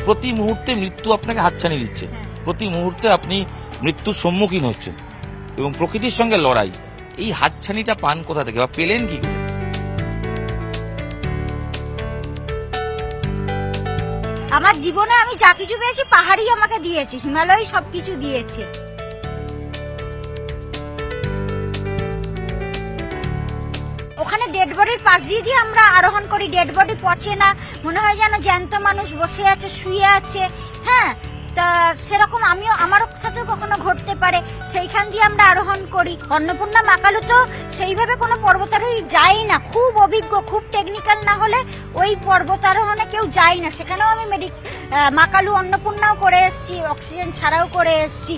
প্রতি মুহূর্তে মৃত্যু আপনাকে হাতছানি দিচ্ছে, প্রতি মুহূর্তে আপনি মৃত্যুর সম্মুখীন হচ্ছেন এবং প্রকৃতির সঙ্গে লড়াই। এই হাতছানিটা পান কোথা থেকে বা পেলেন কি করে? আমার জীবনে আমি যা কিছু পেয়েছি পাহাড়ই আমাকে দিয়েছে, হিমালয় সবকিছু দিয়েছে। ওখানে ডেড বডির পাশ দিয়ে আমরা আরোহণ করি, ডেড বডি পচে না, মনে হয় যেন জ্যান্ত মানুষ বসে আছে, শুয়ে আছে। হ্যাঁ, তা সেরকম আমারও সাথে কখনো ঘটতে পারে, সেইখান দিয়ে আমরা আরোহণ করি। অন্নপূর্ণা মাকালু তো সেইভাবে কোনো পর্বতারোহী যায় না, খুব অভিজ্ঞ, খুব টেকনিক্যাল না হলে ওই পর্বতারোহণে কেউ যায় না। সেখানেও আমি মাকালু অন্নপূর্ণাও করে এসেছি, অক্সিজেন ছাড়াও করে এসেছি।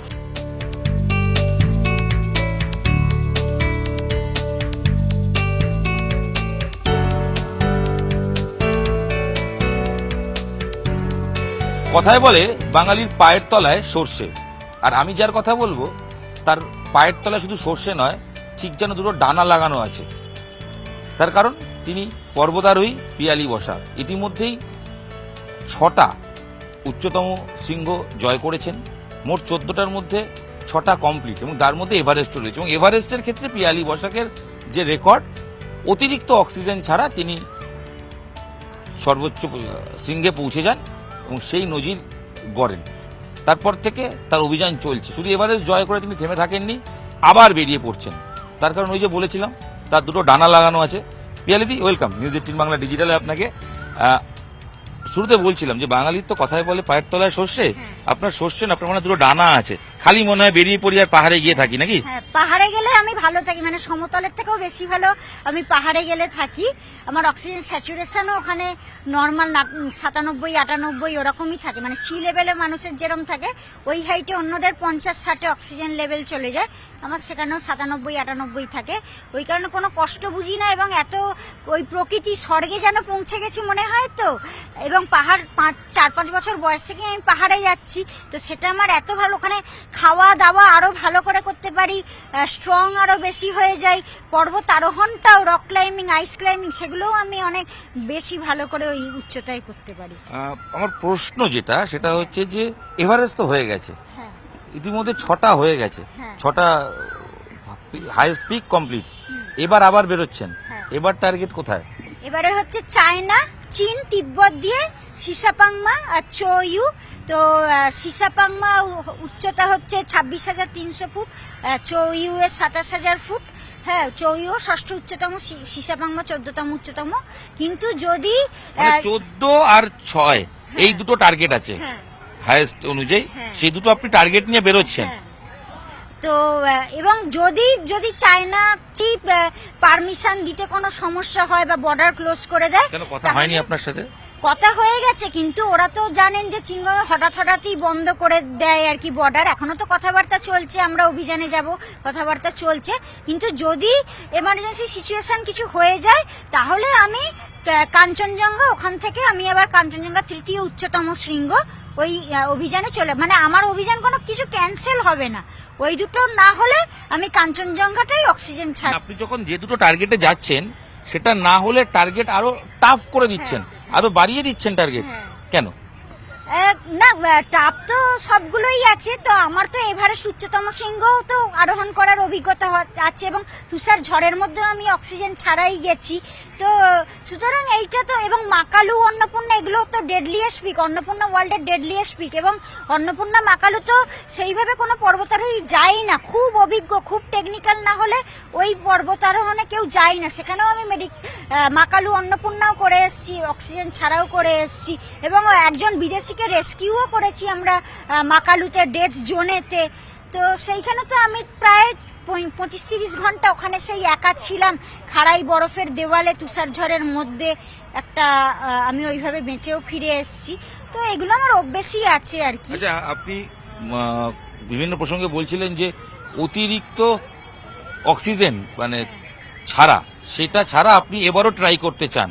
কথায় বলে বাঙালির পায়ের তলায় সর্ষে, আর আমি যার কথা বলবো তার পায়ের তলায় শুধু সর্ষে নয়, ঠিক যেন দুটো ডানা লাগানো আছে। তার কারণ তিনি পর্বতারোহী পিয়ালি বসাক। ইতিমধ্যেই 6টা উচ্চতম শৃঙ্গ জয় করেছেন, মোট 14টার মধ্যে 6টা কমপ্লিট এবং তার মধ্যে এভারেস্ট রয়েছে। এবং এভারেস্টের ক্ষেত্রে পিয়ালি বসাকের যে রেকর্ড, অতিরিক্ত অক্সিজেন ছাড়া তিনি সর্বোচ্চ শৃঙ্গে পৌঁছে যান এবং সেই নজির গড়েন। তারপর থেকে তার অভিযান চলছে। শুধু এভারেস্ট জয় করে তিনি থেমে থাকেননি, আবার বেরিয়ে পড়ছেন। তার কারণ ওই যে বলেছিলাম, তার দুটো ডানা লাগানো আছে। পিয়ালিদি, ওয়েলকাম নিউজ 18 বাংলা ডিজিটালে আপনাকে। শুরুতে বলছিলাম যে বাঙালির তো কথায় বলে পায়ের তলায় সর্ষে, আপনার সর্ষে না, আপনার মনে হয় দুটো ডানা আছে। খালি মনে হয় বেরিয়ে পড়ি আর পাহাড়ে গিয়ে থাকি নাকি? হ্যাঁ, পাহাড়ে গেলে আমি ভালো থাকি, মানে সমতলের থেকেও বেশি ভালো আমি পাহাড়ে গেলে থাকি। আমার অক্সিজেন স্যাচুরেশনও ওখানে নর্মাল 97-98 ওরকমই থাকে, মানে সি লেভেলে মানুষের যেরকম থাকে ওই হাইটে অন্যদের 50-60 অক্সিজেন লেভেল চলে যায়, আমার সেখানেও 97-98 থাকে। ওই কারণে কোনো কষ্ট বুঝি না এবং এত ওই প্রকৃতি স্বর্গে যেন পৌঁছে গেছি মনে হয়। তো এবং পাহাড় 4-5 বছর বয়স থেকে আমি পাহাড়ে যাচ্ছি, তো সেটা আমার এত ভালো। ওখানে খাওয়া দাওয়া আরো ভালো করে করতে পারি, স্ট্রং আরো বেশি হয়ে যায়। পর্বত আরোহণটাও, রক ক্লাইম্বিং, আইস ক্লাইম্বিং, সেগুলোও আমি অনেক বেশি ভালো করে ওই উচ্চতায় করতে পারি। আমার প্রশ্ন যেটা, সেটা হচ্ছে যে এভারেস্ট তো হয়ে গেছে, হ্যাঁ, ইতিমধ্যে 6টা হয়ে গেছে, হ্যাঁ। 6টা হাইস্ট পিক কমপ্লিট, এবার আবার বেরোচ্ছেন। হ্যাঁ। এবার টার্গেট কোথায়? এবারে হচ্ছে চায়না, চীন, তিব্বত দিয়ে সিসাপাংমা আর চৌইউ। তো সিসাপাংমা উচ্চতা হচ্ছে 26,300 ফুট, চৌইউ এর 27,000 ফুট। হ্যাঁ, চৌইউ 6ষ্ঠ উচ্চতম, সিসাপাংমা 14তম উচ্চতম। কিন্তু যদি 14 আর 6 এই দুটো টার্গেট আছে হ্যাঁ, হাইয়েস্ট অনুযায়ী, হ্যাঁ। সেই দুটো আপনি টার্গেট নিয়ে বেরোচ্ছেন। হ্যাঁ। তো এবং যদি চায়না চিপ পারমিশন দিতে কোনো সমস্যা হয় বা বর্ডার ক্লোজ করে দেয়, কেন কথা হয়নি আপনার সাথে? কথা হয়ে গেছে, কিন্তু ওরা তো জানেন যে চীনগঞ্জ হঠাৎই বন্ধ করে দেয় আর কি বর্ডার। এখনো তো কথাবার্তা চলছে, আমরা অভিযানে যাব, কথাবার্তা চলছে। কিন্তু যদি এমার্জেন্সি সিচুয়েশন কিছু হয়ে যায়, তাহলে আমি কাঞ্চনজঙ্ঘা, ওখান থেকে আমি আবার কাঞ্চনজঙ্ঘা 3য় উচ্চতম শৃঙ্গ ওই অভিযানে চলে, মানে আমার অভিযান কোনো কিছু ক্যান্সেল হবে না। ওই দুটো না হলে আমি কাঞ্চনজঙ্ঘাটাই অক্সিজেন ছাড়। আপনি যখন যে দুটো টার্গেটে যাচ্ছেন, সেটা না হলে টার্গেট আরো টাফ করে দিচ্ছেন, আরো বাড়িয়ে দিচ্ছেন টার্গেট, কেন? না, টাপ তো সবগুলোই আছে। তো আমার তো এভারেস্ট উচ্চতম শৃঙ্গও তো আরোহণ করার অভিজ্ঞতা আছে এবং তুষার ঝড়ের মধ্যে আমি অক্সিজেন ছাড়াই গেছি। তো সুতরাং এইটা তো, এবং মাকালু, অন্নপূর্ণা, এগুলো তো ডেডলিয়েস্ট পিক, অন্নপূর্ণা ওয়ার্ল্ডের ডেডলিয়েস্ট পিক। এবং অন্নপূর্ণা মাকালু তো সেইভাবে কোনো পর্বতারোহী যায় না, খুব অভিজ্ঞ, খুব টেকনিক্যাল না হলে ওই পর্বতারোহণে কেউ যায় না। সেখানেও আমি মাকালু, অন্নপূর্ণাও করে এসেছি, অক্সিজেন ছাড়াও করে এসেছি এবং একজন বিদেশিকে রেস্কিউও করেছি আমরা মাকালুতে, ডেথ জোনেতে। তো সেইখানে তো আমি প্রায় 25-30 ঘন্টা ওখানে সেই একা ছিলাম, খাড়াই বরফের দেওয়ালে, তুষার ঝড়ের মধ্যে একটা আমি ওইভাবে বেঁচেও ফিরে এসেছি। তো এগুলো আমার অভ্যেসই আছে আর কি। আচ্ছা, আপনি বিভিন্ন প্রসঙ্গে বলছিলেন যে অতিরিক্ত অক্সিজেন মানে ছাড়া, সেটা ছাড়া আপনি এবারও ট্রাই করতে চান,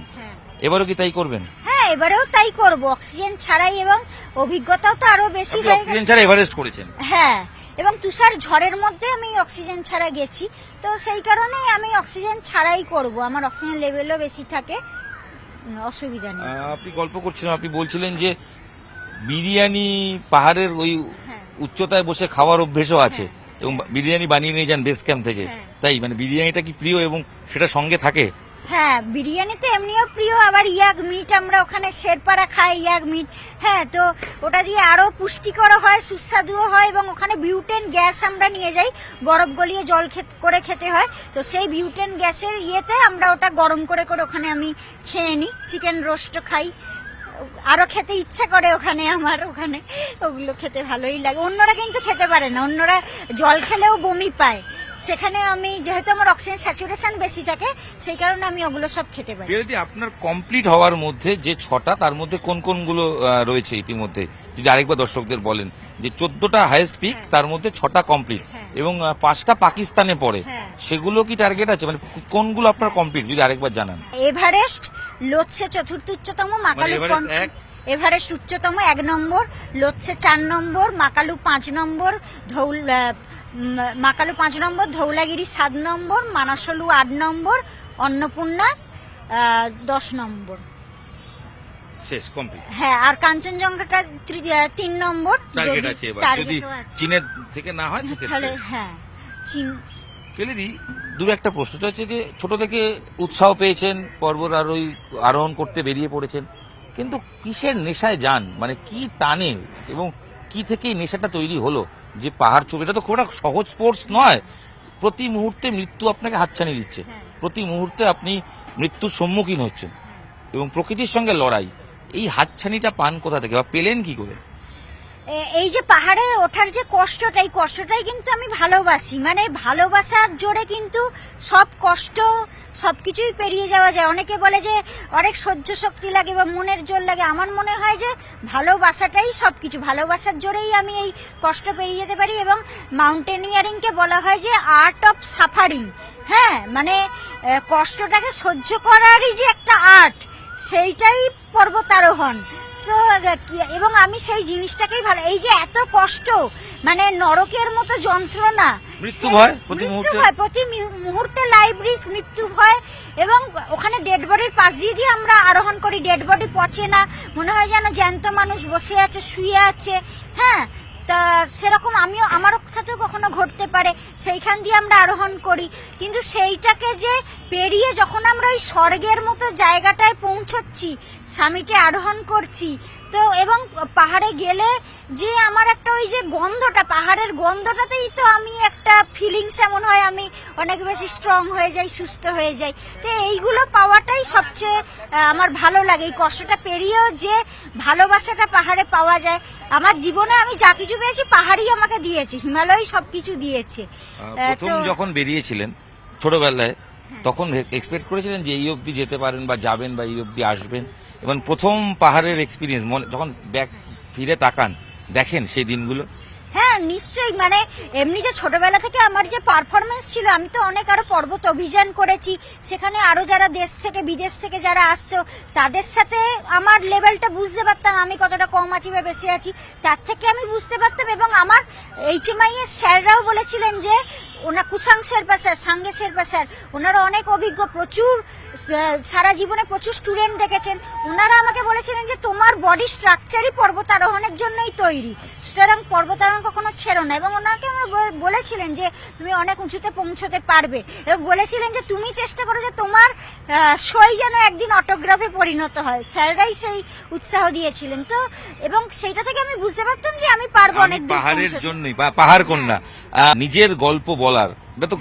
এবারও কি তাই করবেন? হ্যাঁ, এবারেও তাই করব, অক্সিজেন ছাড়াই, এবং অভিজ্ঞতাও তো আরো বেশি হয়ে অক্সিজেন ছাড়া এভারেস্ট করেছেন? হ্যাঁ, এবং তুষার ঝড়ের মধ্যে আমি অক্সিজেন ছাড়া গেছি, তো সেই কারণে আমি অক্সিজেন ছাড়াই করব, আমার অক্সিজেন লেভেলও বেশি থাকে, অসুবিধা নেই। আপনি গল্প করছিলেন, আপনি বলছিলেন যে বিরিয়ানি পাহাড়ের ওই উচ্চতায় বসে খাওয়ার অভ্যেসও আছে এবং বিরিয়ানি বানিয়ে নিয়ে যান বেস ক্যাম্প থেকে, তাই মানে বিরিয়ানিটা কি প্রিয় এবং সেটা সঙ্গে থাকে? হ্যাঁ, বিরিয়ানি তো এমনিও প্রিয়, আবার ইয়াক মিট আমরা ওখানে শেরপাড়া খাই ইয়াক মিট। হ্যাঁ, তো ওটা দিয়ে আরো পুষ্টিকর হয়, সুস্বাদুও হয় এবং ওখানে বিউটেন গ্যাস আমরা নিয়ে যাই, বরফ গলিয়ে জল করে খেতে হয়। তো সেই বিউটেন গ্যাসের ইয়েতে আমরা ওটা গরম করে করে ওখানে আমি খেয়ে নিই। চিকেন রোস্টও খাই, আরো খেতে ইচ্ছা করে ওখানে আমার, ওখানে ওগুলো খেতে ভালোই লাগে। অন্যরা কিন্তু খেতে পারে না, অন্যরা জল খেলেও বমি পায়। সেখানে আমি যেহেতু আমার অক্সিজেন স্যাচুরেশন বেশি থাকে সেই কারণে আমি ওগুলো সব খেতে পারি। রিয়েলিটি আপনার কমপ্লিট হওয়ার মধ্যে যে 6টা তার মধ্যে কোন কোনগুলো রয়েছে ইতিমধ্যে যদি আরেকবার দর্শকদের বলেন? যে 14টা হাইয়েস্ট পিক, তার মধ্যে 6টা কমপ্লিট এবং 5টা পাকিস্তানে পড়ে, সেগুলো কি টার্গেট আছে? মানে কোনগুলো আপনার কমপ্লিট যদি আরেকবার জানান। এভারেস্ট, লোৎসে চতুর্থ উচ্চতম, মাকালু পঞ্চম। এভারেস্ট উচ্চতম 1 নম্বর, লোৎসে 4 নম্বর, মাকালু 5 নম্বর, মাকালু 5 নম্বর, ধৌলাগিরি 7 নম্বর, মানসলু 8 নম্বর, অন্নপূর্ণা 10 নম্বর। শেষ কমপ্লিট। হ্যাঁ, আর কাঞ্চনজঙ্ঘাটা 3 নম্বর। টার্গেট আছে এবার যদি চীনের থেকে না হয় তাহলে হ্যাঁ চীন। ছেলেরই দূরে একটা প্রশ্নটা হচ্ছে যে ছোট থেকে উৎসাহ পেয়েছেন, পর্বত আরোহণ করতে বেরিয়ে পড়েছেন, কিন্তু কিসের নেশায় যান, মানে কি টানে এবং কি থেকে নেশাটা তৈরি হলো যে পাহাড় চড়ে? এটা তো খুব একটা সহজ স্পোর্টস নয়, প্রতি মুহূর্তে মৃত্যু আপনাকে হাতছানি দিচ্ছে, প্রতি মুহূর্তে আপনি মৃত্যুর সম্মুখীন হচ্ছেন এবং প্রকৃতির সঙ্গে লড়াই। এই হাতছানিটা পান কোথা থেকে বা পেলেন কি করে? এই যে পাহাড়ে ওঠার যে কষ্টটা, এই কষ্টটাই কিন্তু আমি ভালোবাসি। মানে ভালোবাসার জোরে কিন্তু সব কষ্ট সবকিছুই পেরিয়ে যাওয়া যায়। অনেকে বলে যে অনেক সহ্য শক্তি লাগে বা মনের জোর লাগে, আমার মনে হয় যে ভালোবাসাটাই সবকিছু। ভালোবাসার জোরেই আমি এই কষ্ট পেরিয়ে যেতে পারি এবং মাউন্টেনিয়ারিংকে বলা হয় যে আর্ট অফ সাফারিং। হ্যাঁ, মানে কষ্টটাকে সহ্য করারই যে একটা আর্ট, সেইটাই পর্বতারোহণ। তো এবং আমি সেই জিনিসটাকেই ভালো, এই যে এত কষ্ট, মানে নরকের মতো যন্ত্রণা, মৃত্যু ভয় প্রতি মুহূর্তে লাইভ রিস্ক, মৃত্যু ভয়। এবং ওখানে ডেড বডির পাশ দিয়ে আমরা আরোহণ করি, ডেড বডি পচে না, মনে হয় যেন জ্যান্ত মানুষ বসে আছে, শুয়ে আছে। হ্যাঁ, তা সেরকম আমারও সাথেও কখনো ঘটতে পারে, সেইখান দিয়ে আমরা আরোহণ করি। কিন্তু সেইটাকে যে পেরিয়ে যখন আমরা ওই স্বর্গের মতো জায়গাটায় পৌঁছচ্ছি, সামিটে আরোহণ করছি, তো এবং পাহাড়ে গেলে যে আমার একটা ওই যে গন্ধটা, পাহাড়ের গন্ধটাতেই তো আমি একটা ফিলিংস এমন হয়, আমি অনেক বেশি স্ট্রং হয়ে যাই, সুস্থ হয়ে যাই। তো এইগুলো পাওয়াটাই সবচেয়ে আমার ভালো লাগে। এই কষ্টটা পেরিয়েও যে ভালোবাসাটা পাহাড়ে পাওয়া যায়, আমার জীবনে আমি যা কিছু পেয়েছি পাহাড়ই আমাকে দিয়েছে, হিমালয় সবকিছু দিয়েছে। প্রথম যখন বেরিয়েছিলেন ছোটবেলায়, তখন এক্সপেক্ট করেছিলেন যে এই অবধি যেতে পারেন বা যাবেন বা এই অবধি আসবেন? এবং প্রথম পাহাড়ের এক্সপিরিয়েন্স যখন ব্যাক ফিরে তাকান, দেখেন সেই দিনগুলো? হ্যাঁ, নিশ্চয়ই। মানে এমনিতে ছোটবেলা থেকে আমার যে পারফরমেন্স ছিল, আমি তো অনেক আরো পর্বত অভিযান করেছি, সেখানে আরো যারা দেশ থেকে বিদেশ থেকে যারা আসছো তাদের সাথে আমার লেভেলটা বুঝতে পারতাম, আমি কতটা কম আছি বা বেশি আছি, তার থেকে আমি বুঝতে পারতাম। এবং আমার HMI এর স্যাররাও বলেছিলেন যে কুসাং শেরপা স্যার, সাঙ্গে শেরপা স্যার, ওনারা অনেক অভিজ্ঞ, প্রচুর সারা জীবনে প্রচুর স্টুডেন্ট দেখেছেন। ওনারা আমাকে বলেছিলেন যে তোমার বডি স্ট্রাকচারই পর্বতারোহণের জন্যই তৈরি, সুতরাং পর্বতারোহণ কখনো ছেড়ো না। এবং ওনাকে বলেছিলেন যে তুমি অনেক উঁচুতে পৌঁছতে পারবে, এবং বলেছিলেন যে তুমি চেষ্টা করো যে তোমার সই যেন একদিন অটোগ্রাফে পরিণত হয়। স্যাররাই সেই উৎসাহ দিয়েছিলেন। তো এবং সেইটা থেকে আমি বুঝতে পারতাম যে আমি পারবো অনেক দূর। পাহাড়ের জন্যই পাহাড় কন্যা, নিজের গল্প বলার, এটা তো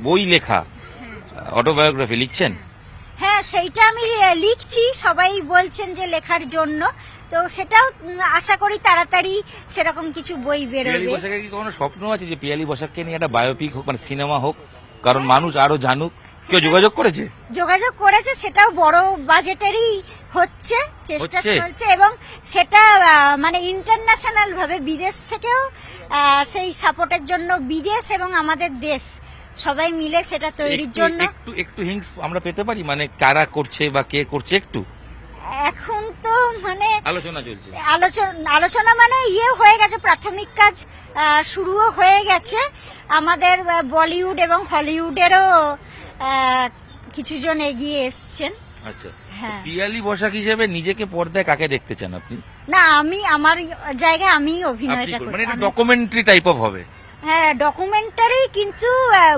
বই লেখা, অটোবায়োগ্রাফি লিখছেন? হ্যাঁ, সেইটা আমি লিখছি, সবাই বলছেন যে লেখার জন্য, তো সেটাও আশা করি তাড়াতাড়ি সেরকম কিছু বই বেরোবে। পিয়ালি বসাকের কি কোনো স্বপ্ন আছে যে পিয়ালি বসাককে নিয়ে একটা বায়োপিক হোক, মানে সিনেমা হোক, কারণ মানুষ আরো জানুক? কেউ যোগাযোগ করেছে? সেটাও বড় বাজেটেরই হচ্ছে, চেষ্টা চলছে, এবং সেটা মানে ইন্টারন্যাশনাল ভাবে বিদেশ থেকেও সেই সাপোর্টের জন্য বিদেশ এবং আমাদের দেশ সবাই মিলে সেটা তৈরির জন্য। একটু হিংস আমরা পেতে পারি, মানে কারা করছে বা কে করছে একটু? এখন তো মানে আলোচনা চলছে, আলোচনা মানে হয়ে গেছে, প্রাথমিক কাজ শুরুও হয়ে গেছে। আমাদের বলিউড এবং হলিউডেরও কিছুজন এগিয়ে এসছেন। আচ্ছা, পিয়ালি বসাক হিসেবে নিজেকে পর্দায় কাকে দেখতে চান আপনি? না, আমি আমার জায়গায় আমি আপনি অভিনয়টা করবেন। করি। মানে এটা আমি- ডকুমেন্টারি টাইপ অফ হবে। হ্যাঁ, ডকুমেন্টারি, কিন্তু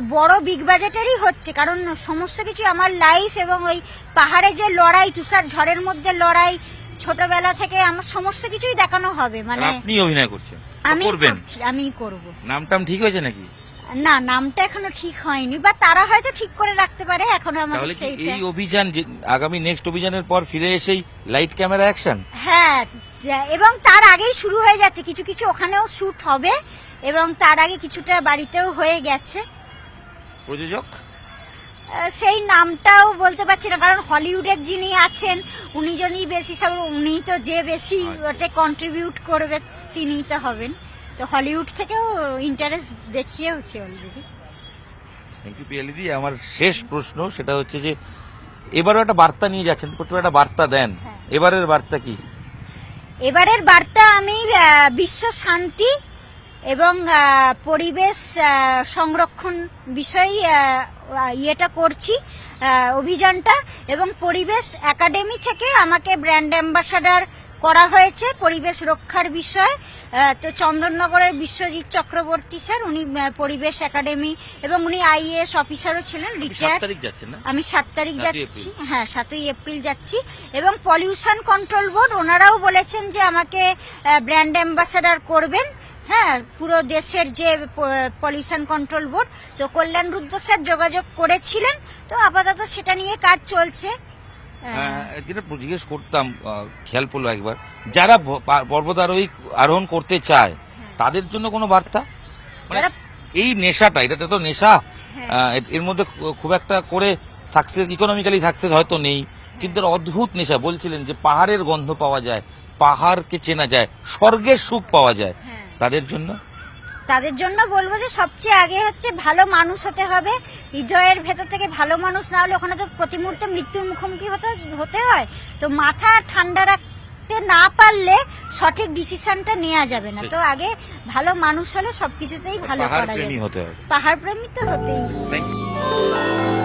বড় বিগ বাজেটেরই হচ্ছে, কারণ সমস্ত কিছু আমার লাইফ এবং ওই পাহাড়ে যে লড়াই, তুষার ঝড়ের মধ্যে লড়াই, ছোটবেলা থেকে আমার সমস্ত কিছুই দেখানো হবে। মানে আপনি অভিনয় করছেন, আমি করবেন। করছি, আমি করব। নামটাম ঠিক হয়েছে নাকি? না, নামটা এখনো ঠিক হয়নি, বা তারা হয়তো ঠিক করে রাখতে পারে, এখনো তাহলে আমাদের কি সেইটা। এই অভিযান যে আগামী নেক্সট অভিযানের পর ফিরে এসেই লাইট ক্যামেরা অ্যাকশন? হ্যাঁ, এবং তার আগেই শুরু হয়ে যাচ্ছে, কিছু কিছু ওখানেও শুট হবে, এবং তার আগে কিছুটা বাড়িতেও হয়ে গেছে। প্রযোজক? সেই নামটাও বলতে পারছি না, কারণ হলিউডের যিনি আছেন উনি যদি বেশি সব, উনি তো যে বেশি ওতে কন্ট্রিবিউট করবে তিনিই তো হবেন। তো হলিউড থেকেও ইন্টারেস্ট দেখিয়েওছে অলরেডি। থ্যাংক ইউ পিয়ালিদি। আমার শেষ প্রশ্ন সেটা হচ্ছে যে এবারও একটা বার্তা নিয়ে যাচ্ছেন, প্রথমে একটা বার্তা দেন। হ্যাঁ। এবারের বার্তা কি? এবারের বার্তা আমি বিশ্ব শান্তি এবং পরিবেশ সংরক্ষণ বিষয়ে ইয়েটা করছি, অভিযানটা, এবং পরিবেশ একাডেমি থেকে আমাকে ব্র্যান্ড অ্যাম্বাসাডার করা হয়েছে পরিবেশ রক্ষার বিষয়ে। তো চন্দননগরের বিশ্বজিৎ চক্রবর্তী স্যার, উনি পরিবেশ একাডেমি, এবং উনি আইএএস অফিসারও ছিলেন, 7 রিটায়ার্ড। তারিখ যাচ্ছেন না? আমি 7 তারিখ 7ই যাচ্ছি, হ্যাঁ 7ই এপ্রিল যাচ্ছি। এবং পলিউশন কন্ট্রোল বোর্ড ওনারাও বলেছেন যে আমাকে ব্র্যান্ড অ্যাম্বাসাডার করবেন, হ্যাঁ, পুরো দেশের যে পলিউশন কন্ট্রোল বোর্ড। তো কল্যাণ রুদ্র স্যার যোগাযোগ করেছিলেন, তো আপাতত সেটা নিয়ে কাজ চলছে। যেটা জিজ্ঞেস করতাম, খেয়াল পড়লো একবার, যারা পর্বতারোহী আরোহণ করতে চায় তাদের জন্য কোনো বার্তা? মানে যারা- এই নেশাটা, এটা তো নেশা, হ্যাঁ। এর মধ্যে খুব একটা করে সাকসেস, ইকোনমিক্যালি সাকসেস হয়তো নেই, কিন্তু এর অদ্ভুত নেশা। বলছিলেন যে পাহাড়ের গন্ধ পাওয়া যায়, পাহাড়কে চেনা যায়, স্বর্গের সুখ পাওয়া যায়, হ্যাঁ। তাদের জন্য? তাদের জন্য বলবো যে সবচেয়ে আগে হচ্ছে ভালো মানুষ হতে হবে, হৃদয়ের ভেতর থেকে ভালো মানুষ না হলে ওখানে তো প্রতি মুহূর্তে মৃত্যুর মুখোমুখি হতে হয়। তো মাথা ঠান্ডা রাখতে না পারলে সঠিক ডিসিশনটা নেওয়া যাবে না। তো আগে ভালো মানুষ হলে সবকিছুতেই ভালো পাহাড় করা প্রেমী যাবে। হতে হবে। পাহাড় প্রেমী তো হতেই। Thank you.